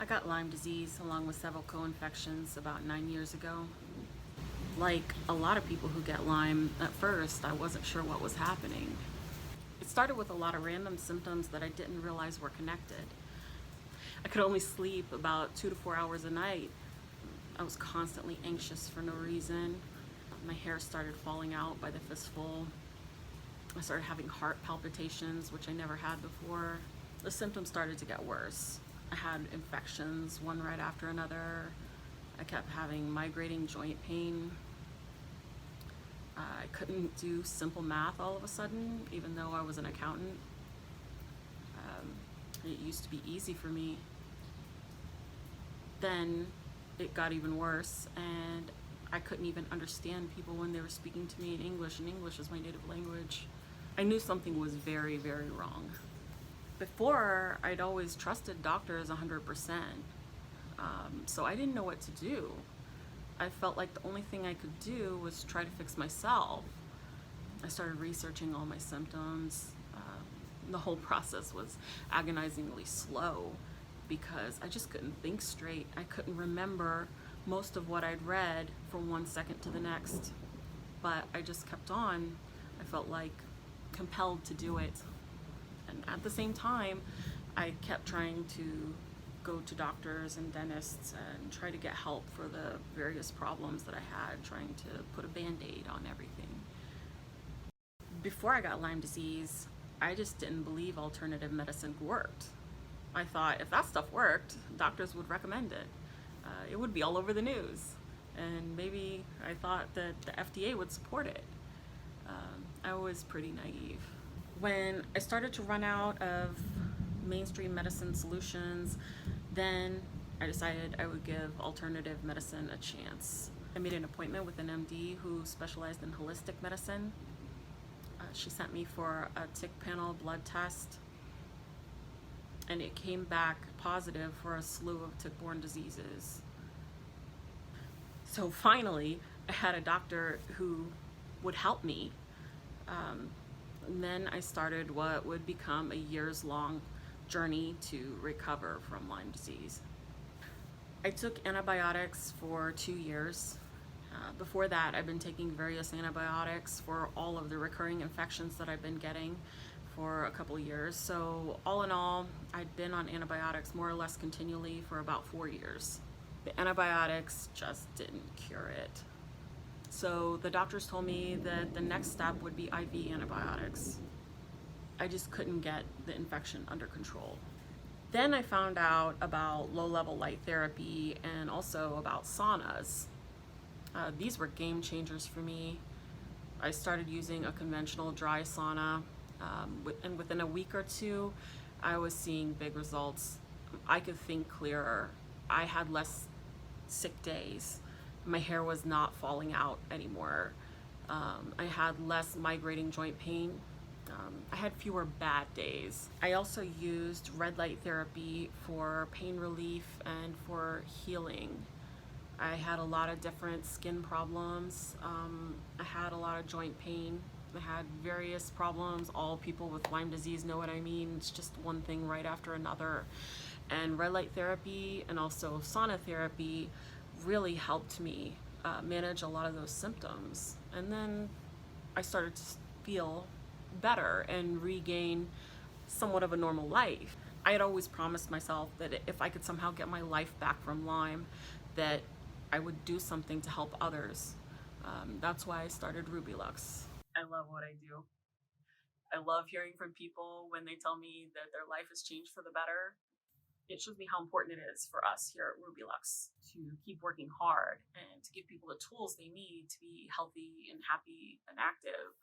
I got Lyme disease along with several co-infections about 9 years ago. Like a lot of people who get Lyme, at first I wasn't sure what was happening. It started with a lot of random symptoms that I didn't realize were connected. I could only sleep about 2 to 4 hours a night. I was constantly anxious for no reason. My hair started falling out by the fistful. I started having heart palpitations, which I never had before. The symptoms started to get worse. I had infections, one right after another. I kept having migrating joint pain. I couldn't do simple math all of a sudden, even though I was an accountant. It used to be easy for me. Then it got even worse, and I couldn't even understand people when they were speaking to me in English, and English is my native language. I knew something was very, very wrong. Before, I'd always trusted doctors 100%, so I didn't know what to do. I felt like the only thing I could do was try to fix myself. I started researching all my symptoms. The whole process was agonizingly slow because I just couldn't think straight. I couldn't remember most of what I'd read from one second to the next, but I just kept on. I felt like compelled to do it. And at the same time, I kept trying to go to doctors and dentists and try to get help for the various problems that I had, trying to put a band-aid on everything. Before I got Lyme disease, I just didn't believe alternative medicine worked. I thought if that stuff worked, doctors would recommend it. It would be all over the news. And maybe I thought that the FDA would support it. I was pretty naive. When I started to run out of mainstream medicine solutions, then I decided I would give alternative medicine a chance. I made an appointment with an MD who specialized in holistic medicine. She sent me for a tick panel blood test, and it came back positive for a slew of tick-borne diseases. So finally, I had a doctor who would help me. And then I started what would become a years-long journey to recover from Lyme disease. I took antibiotics for 2 years. Before that, I've been taking various antibiotics for all of the recurring infections that I've been getting for a couple of years. So all in all, I'd been on antibiotics more or less continually for about 4 years. The antibiotics just didn't cure it. So the doctors told me that the next step would be IV antibiotics. I just couldn't get the infection under control. Then I found out about low-level light therapy and also about saunas. These were game changers for me. I started using a conventional dry sauna, and within a week or two, I was seeing big results. I could think clearer. I had less sick days. My hair was not falling out anymore. I had less migrating joint pain. I had fewer bad days. I also used red light therapy for pain relief and for healing. I had a lot of different skin problems. I had a lot of joint pain. I had various problems. All people with Lyme disease know what I mean. It's just one thing right after another. And red light therapy and also sauna therapy really helped me manage a lot of those symptoms. And then I started to feel better and regain somewhat of a normal life. I had always promised myself that if I could somehow get my life back from Lyme, that I would do something to help others. That's why I started RubyLux. I love what I do. I love hearing from people when they tell me that their life has changed for the better. It shows me how important it is for us here at RubyLux to keep working hard and to give people the tools they need to be healthy and happy and active.